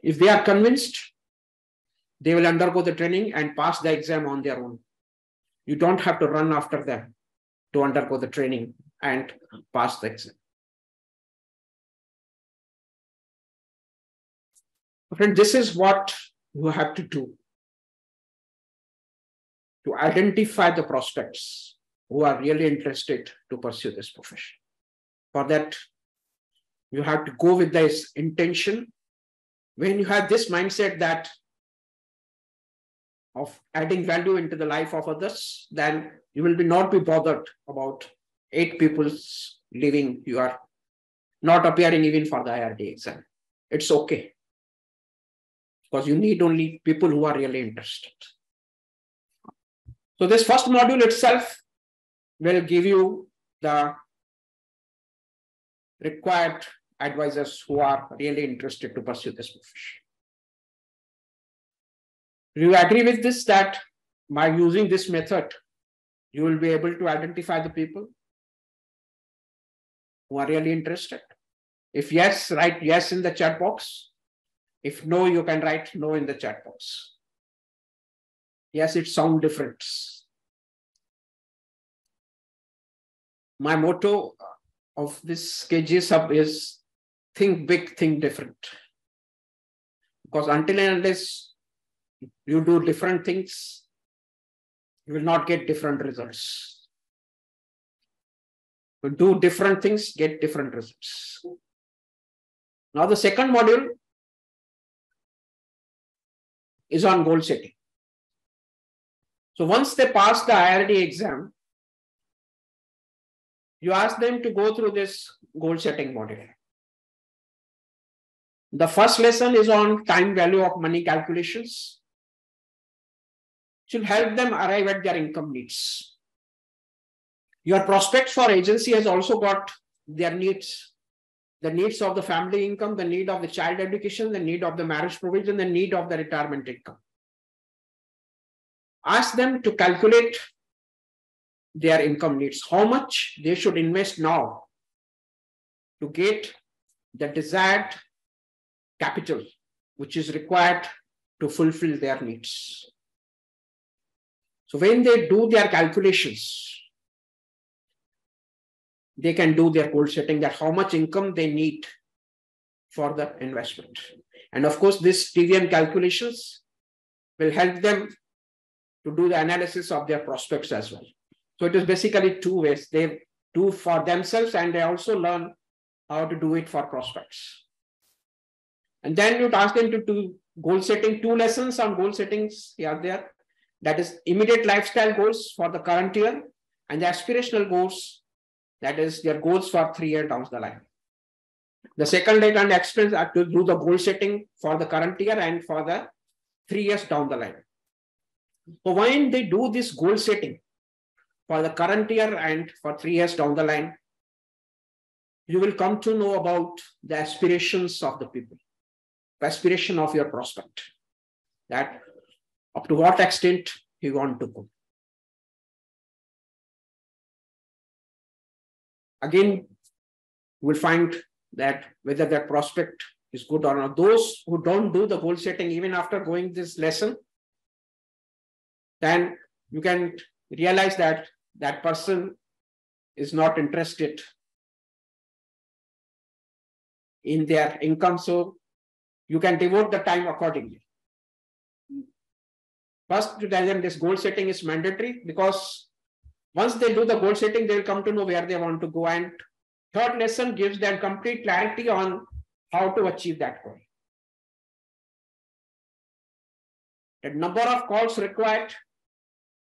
If they are convinced, they will undergo the training and pass the exam on their own. You don't have to run after them to undergo the training and pass the exam. Friend, this is what you have to do to identify the prospects who are really interested to pursue this profession. For that, you have to go with this intention. When you have this mindset that of adding value into the life of others, then you will not be bothered about 8 people leaving. You are not appearing even for the IRD exam. It's okay, because you need only people who are really interested. So this first module itself will give you the required advisors who are really interested to pursue this profession. Do you agree with this, that by using this method, you will be able to identify the people who are really interested? If yes, write yes in the chat box. If no, you can write no in the chat box. Yes, it sounds different. My motto of this KG sub is think big, think different. Because until and unless you do different things, you will not get different results. You do different things, get different results. Now the second module is on goal setting. So once they pass the IRD exam, you ask them to go through this goal setting module. The first lesson is on time value of money calculations. It will help them arrive at their income needs. Your prospects for agency has also got their needs. The needs of the family income, the need of the child education, the need of the marriage provision, the need of the retirement income. Ask them to calculate their income needs, how much they should invest now to get the desired capital, which is required to fulfill their needs. So when they do their calculations, they can do their goal setting, that how much income they need for the investment. And of course, this TVM calculations will help them to do the analysis of their prospects as well. So it is basically 2 ways. They do for themselves and they also learn how to do it for prospects. And then you ask them to do goal setting. 2 lessons on goal settings are there. That is immediate lifestyle goals for the current year and the aspirational goals, that is their goals for 3 years down the line. The second day and expense are to do the goal setting for the current year and for the 3 years down the line. So when they do this goal setting for the current year and for 3 years down the line, you will come to know about the aspirations of the people, the aspiration of your prospect, that up to what extent you want to go. Again, you will find that whether that prospect is good or not. Those who don't do the goal setting, even after going this lesson, then you can realize that that person is not interested in their income. So you can devote the time accordingly. First, to tell them this goal setting is mandatory, because once they do the goal setting, they will come to know where they want to go. And third lesson gives them complete clarity on how to achieve that goal. The number of calls required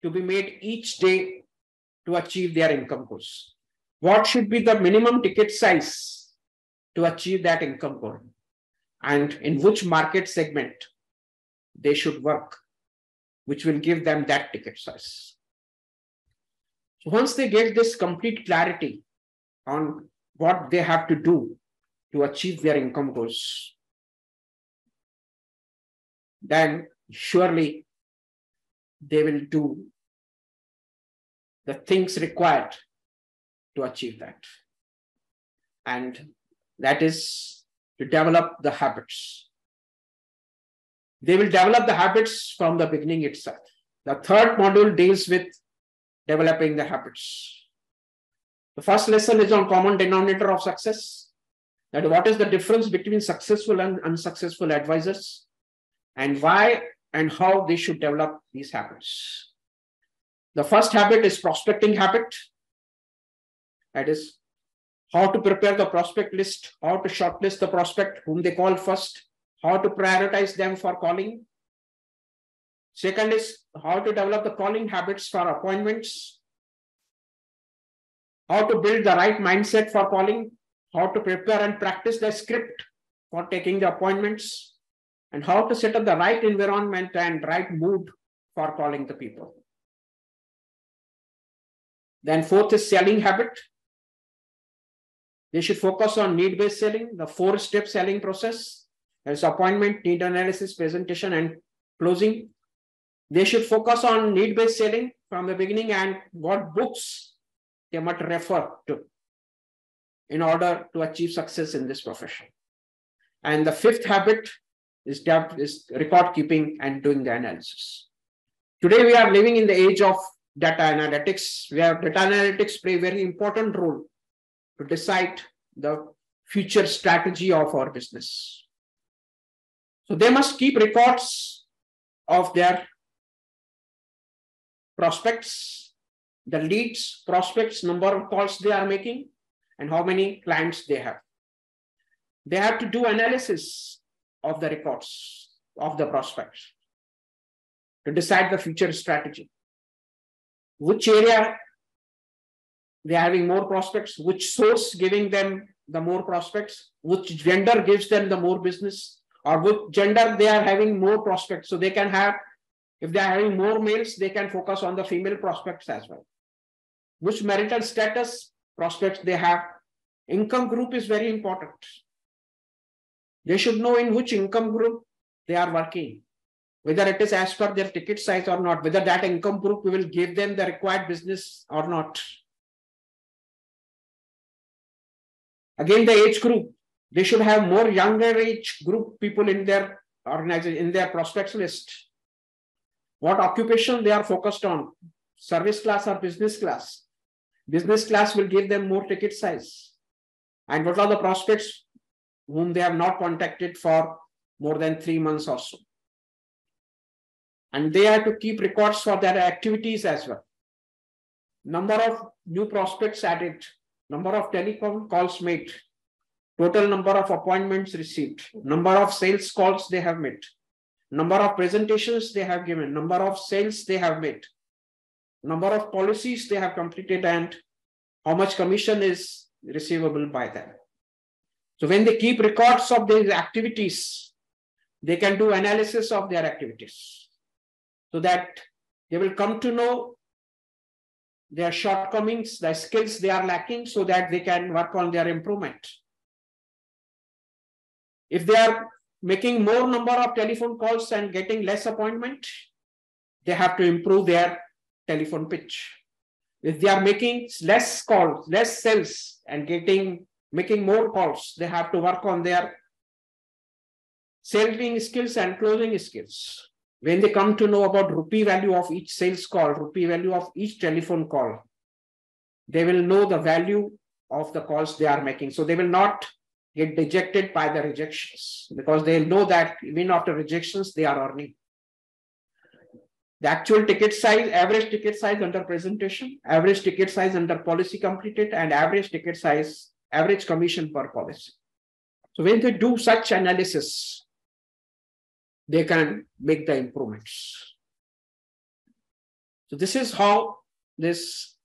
to be made each day to achieve their income goals. What should be the minimum ticket size to achieve that income goal? And in which market segment they should work, which will give them that ticket size. So once they get this complete clarity on what they have to do to achieve their income goals, then surely they will do the things required to achieve that. And that is to develop the habits. They will develop the habits from the beginning itself. The third module deals with developing the habits. The first lesson is on common denominator of success. that what is the difference between successful and unsuccessful advisors, and why and how they should develop these habits. The first habit is prospecting habit. That is how to prepare the prospect list, how to shortlist the prospect whom they call first, how to prioritize them for calling. Second is how to develop the calling habits for appointments, how to build the right mindset for calling, how to prepare and practice the script for taking the appointments, and how to set up the right environment and right mood for calling the people. Then fourth is selling habit. They should focus on need-based selling, the 4-step selling process. There's appointment, need analysis, presentation, and closing. They should focus on need-based selling from the beginning and what books they must refer to in order to achieve success in this profession. And the fifth habit is record keeping and doing the analysis. Today, we are living in the age of data analytics, where data analytics play a very important role to decide the future strategy of our business. So they must keep records of their prospects, the leads, prospects, number of calls they are making, and how many clients they have. They have to do analysis of the records of the prospects to decide the future strategy. Which area they are having more prospects, which source giving them the more prospects, which gender gives them the more business, or which gender they are having more prospects. So they can have, if they are having more males, they can focus on the female prospects as well. Which marital status prospects they have. Income group is very important. They should know in which income group they are working, whether it is as per their ticket size or not, whether that income group will give them the required business or not. Again, the age group, they should have more younger age group people in their organization, in their prospects list. What occupation they are focused on, service class or business class. Business class will give them more ticket size. And what are the prospects whom they have not contacted for more than 3 months or so. And they have to keep records for their activities as well. Number of new prospects added, number of telecom calls made, total number of appointments received, number of sales calls they have made, number of presentations they have given, number of sales they have made, number of policies they have completed, and how much commission is receivable by them. So when they keep records of these activities, they can do analysis of their activities so that they will come to know their shortcomings, the skills they are lacking, so that they can work on their improvement. If they are making more number of telephone calls and getting less appointment, they have to improve their telephone pitch. If they are making less calls, less sales, and making more calls, they have to work on their selling skills and closing skills. When they come to know about rupee value of each sales call, rupee value of each telephone call, they will know the value of the calls they are making. So they will not get dejected by the rejections, because they know that even after rejections, they are earning. The actual ticket size, average ticket size under presentation, average ticket size under policy completed, and average ticket size, average commission per policy. So when they do such analysis, they can make the improvements. So this is how this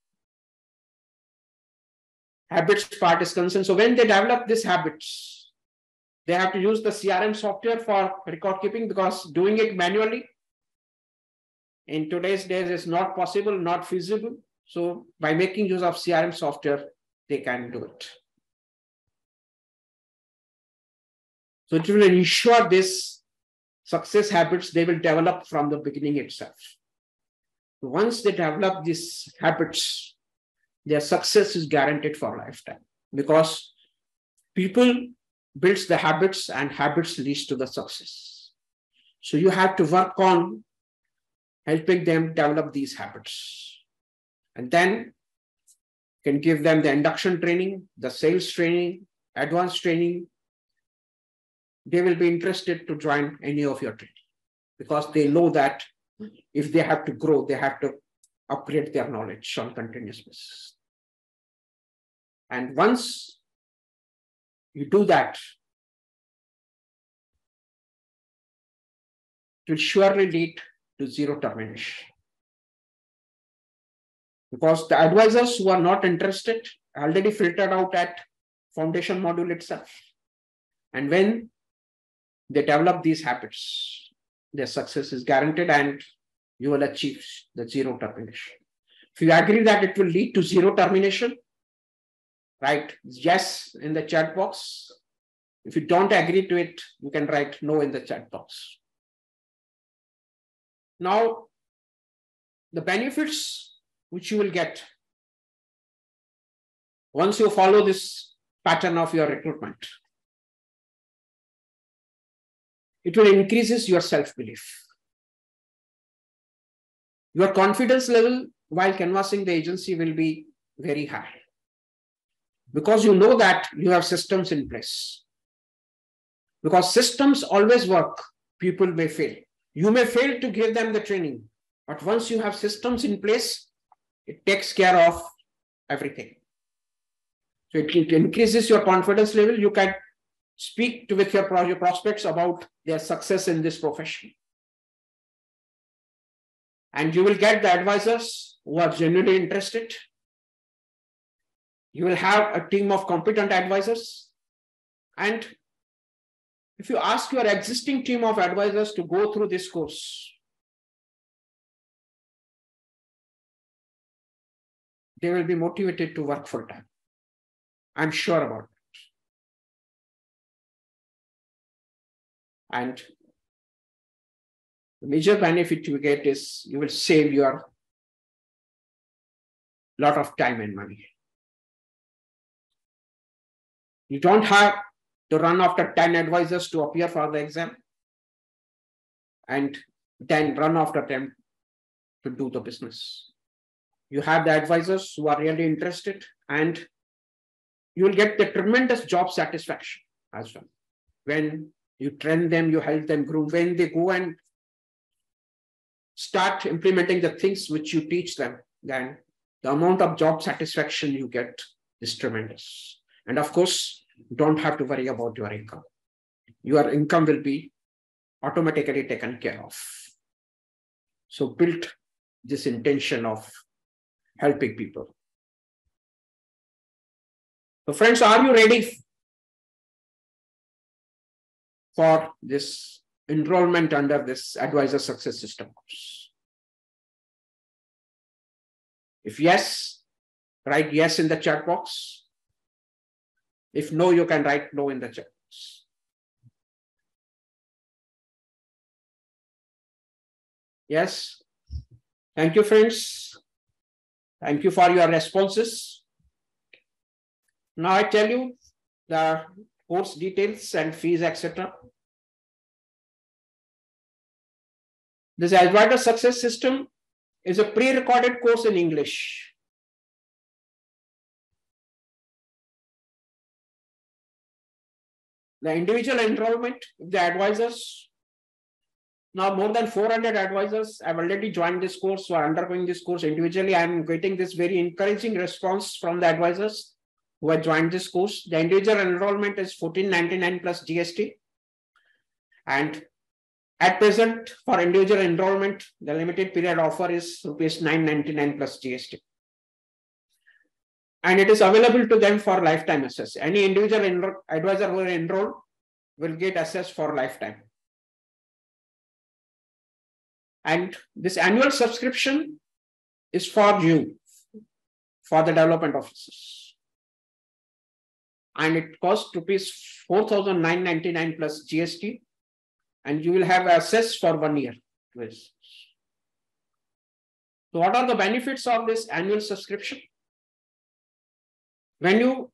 habits part is concerned. So when they develop these habits, they have to use the CRM software for record keeping, because doing it manually in today's days is not possible, not feasible. So by making use of CRM software, they can do it. So it will ensure this success habits they will develop from the beginning itself. Once they develop these habits, their success is guaranteed for a lifetime, because people builds the habits and habits leads to the success. So you have to work on helping them develop these habits, and then can give them the induction training, the sales training, advanced training, they will be interested to join any of your training because they know that if they have to grow, they have to upgrade their knowledge on continuous basis. And once you do that, it will surely lead to zero termination. Because the advisors who are not interested already filtered out at foundation module itself. And when they develop these habits, their success is guaranteed and you will achieve the zero termination. If you agree that it will lead to zero termination, write yes in the chat box. If you don't agree to it, you can write no in the chat box. Now, the benefits which you will get once you follow this pattern of your recruitment, it will increase your self-belief. Your confidence level while canvassing the agency will be very high because you know that you have systems in place. Because systems always work, people may fail. You may fail to give them the training, but once you have systems in place, it takes care of everything. So it increases your confidence level. You can speak with your prospects about their success in this profession. And you will get the advisors who are genuinely interested. You will have a team of competent advisors. And if you ask your existing team of advisors to go through this course, they will be motivated to work full time. I'm sure about it. And the major benefit you get is you will save your lot of time and money. You don't have to run after 10 advisors to appear for the exam and then run after them to do the business. You have the advisors who are really interested and you will get the tremendous job satisfaction as well. When you train them, you help them grow. When they go and start implementing the things which you teach them, then the amount of job satisfaction you get is tremendous. And of course, you don't have to worry about your income. Your income will be automatically taken care of. So build this intention of helping people. So friends, are you ready for this enrollment under this Advisor Success System course? If yes, write yes in the chat box. If no, you can write no in the chat box. Yes. Thank you, friends. Thank you for your responses. Now I tell you the course details and fees, etc. This Advisor Success System is a pre-recorded course in English. The individual enrollment, the advisors, now more than 400 advisors have already joined this course or undergoing this course individually. I am getting this very encouraging response from the advisors who have joined this course. The individual enrollment is $14.99 plus GST. And at present, for individual enrollment, the limited period offer is rupees 999 plus GST. And it is available to them for lifetime access. Any individual advisor who will enroll will get access for lifetime. And this annual subscription is for you, for the development officers. And it costs rupees 4,999 plus GST. And you will have access for 1 year. So what are the benefits of this annual subscription? When you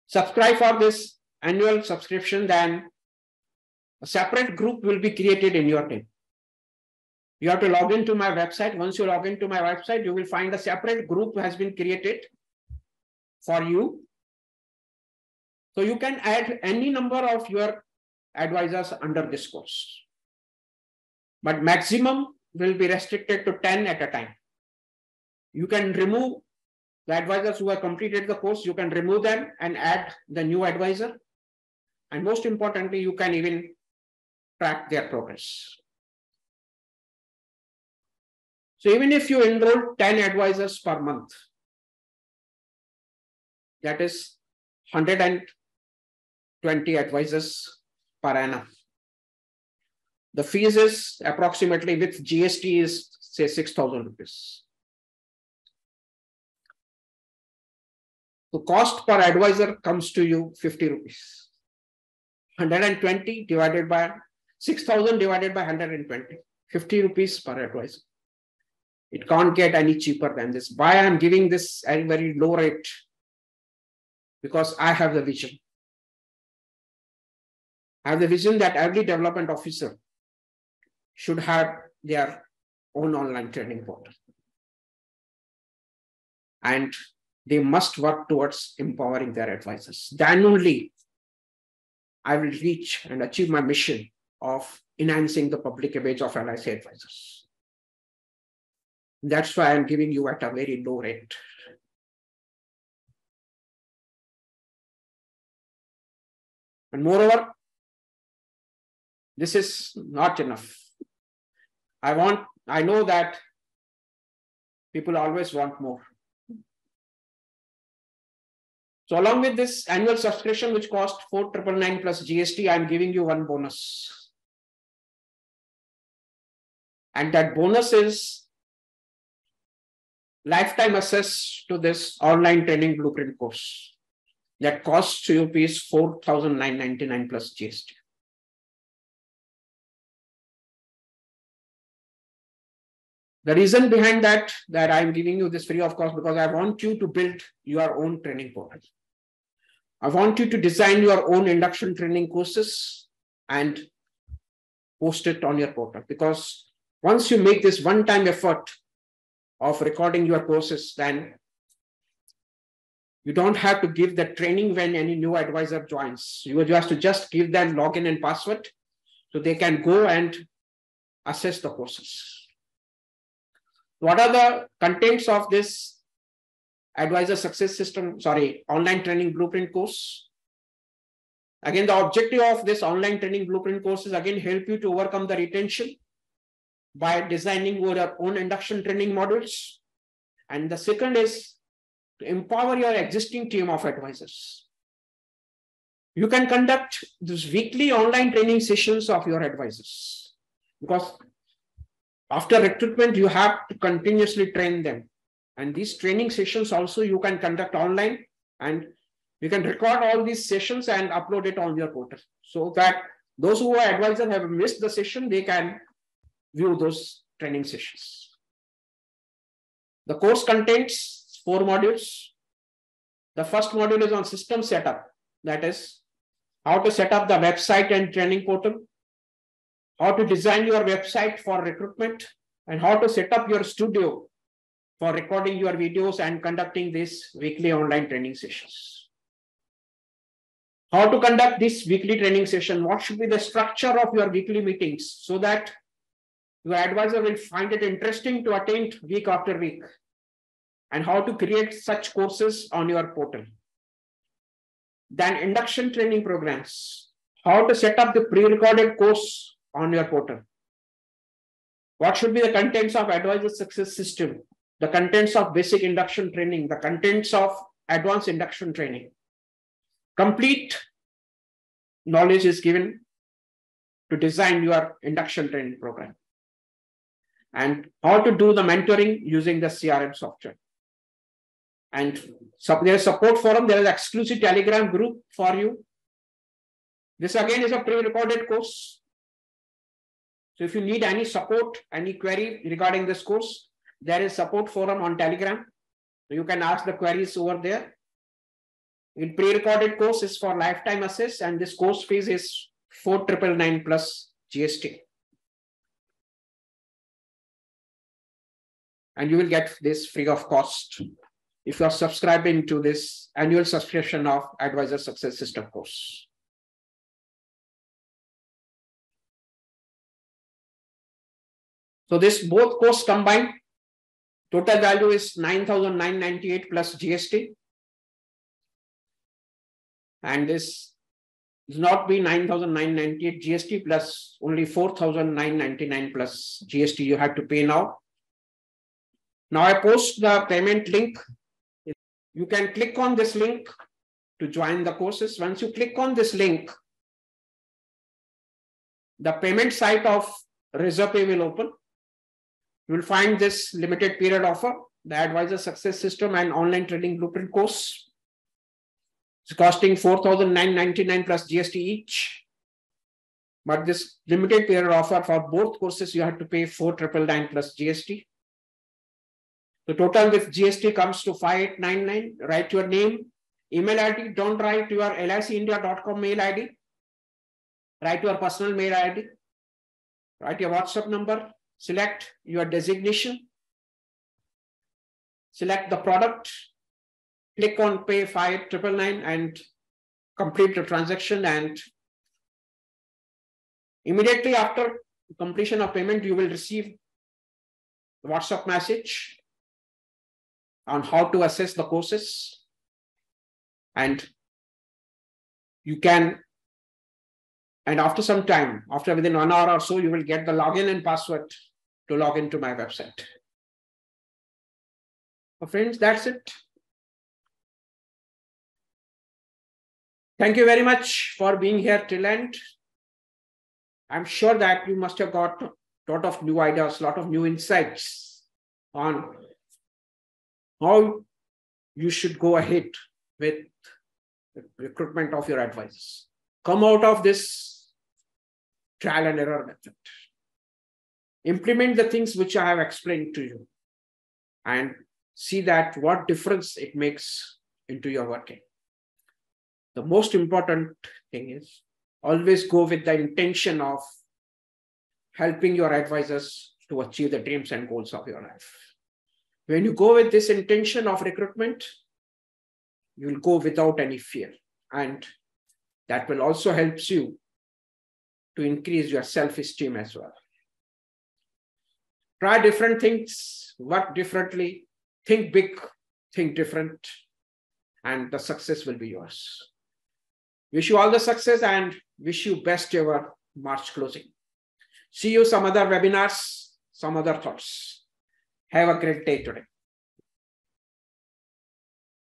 subscribe for this annual subscription, then a separate group will be created in your team. You have to log into my website. Once you log into my website, you will find a separate group has been created for you. So you can add any number of your advisors under this course, but maximum will be restricted to 10 at a time. You can remove the advisors who have completed the course, you can remove them and add the new advisor. And most importantly, you can even track their progress. So even if you enroll 10 advisors per month, that is 120 advisors per annum. The fees is approximately, with GST, is say 6,000 rupees. The cost per advisor comes to you 50 rupees. 120 divided by 6,000 divided by 120, 50 rupees per advisor. It can't get any cheaper than this. Why I'm giving this at a very low rate? Because I have the vision. I have the vision that every development officer should have their own online training portal. And they must work towards empowering their advisors. Then only I will reach and achieve my mission of enhancing the public image of LIC advisors. That's why I'm giving you at a very low rate. And moreover, this is not enough. I know that people always want more. So along with this annual subscription, which cost 4,999 plus GST, I'm giving you one bonus. And that bonus is lifetime access to this online training blueprint course that costs you rupees 4,999 plus GST. The reason behind that I'm giving you this free of cost, because I want you to build your own training portal. I want you to design your own induction training courses and post it on your portal. Because once you make this one-time effort of recording your courses, then you don't have to give the training when any new advisor joins. You have to just give them login and password so they can go and assess the courses. What are the contents of this advisor success system, online training blueprint course? Again, the objective of this online training blueprint course is again help you to overcome the retention by designing your own induction training modules. And the second is to empower your existing team of advisors. You can conduct these weekly online training sessions of your advisors, because after recruitment, you have to continuously train them. And these training sessions also you can conduct online, and you can record all these sessions and upload it on your portal, so that those who are advisors have missed the session, they can view those training sessions. The course contains 4 modules. The first module is on system setup. That is how to set up the website and training portal, how to design your website for recruitment, and how to set up your studio for recording your videos and conducting these weekly online training sessions. How to conduct this weekly training session, what should be the structure of your weekly meetings so that your advisor will find it interesting to attend week after week, and how to create such courses on your portal. Then induction training programs, how to set up the pre-recorded course on your portal. What should be the contents of advisor success system, the contents of basic induction training, the contents of advanced induction training. Complete knowledge is given to design your induction training program, and how to do the mentoring using the CRM software. And there is support forum, there is exclusive Telegram group for you. This again is a pre-recorded course. So if you need any support, any query regarding this course, there is support forum on Telegram. So you can ask the queries over there. In pre-recorded course is for lifetime access, and this course fees is 4,999 plus GST. And you will get this free of cost if you are subscribing to this annual subscription of Advisor Success System course. So this both course combined, total value is 9,998 plus GST. And this is not be 9,998 GST plus only 4,999 plus GST you have to pay now. Now I post the payment link. You can click on this link to join the courses. Once you click on this link, the payment site of ReservePay will open. You will find this limited period offer, the Advisor Success System and Online Trading Blueprint course. It's costing 4,999 plus GST each. But this limited period offer for both courses, you have to pay 4,999 plus GST. The total with GST comes to 5,899. Write your name, email ID. Don't write your licindia.com mail ID. Write your personal mail ID. Write your WhatsApp number. Select your designation. Select the product. Click on pay 5,999 and complete the transaction. And immediately after completion of payment, you will receive the WhatsApp message on how to assess the courses. And you can, and after some time, after within 1 hour or so, you will get the login and password to log into my website. So friends, that's it. Thank you very much for being here till end. I'm sure that you must have got a lot of new ideas, a lot of new insights on how you should go ahead with the recruitment of your advisors. Come out of this trial and error method. Implement the things which I have explained to you and see that what difference it makes into your working. The most important thing is always go with the intention of helping your advisors to achieve the dreams and goals of your life. When you go with this intention of recruitment, you will go without any fear. And that will also help you to increase your self-esteem as well. Try different things, work differently, think big, think different, and the success will be yours. Wish you all the success and wish you best ever March closing. See you some other webinars, some other thoughts. Have a great day today.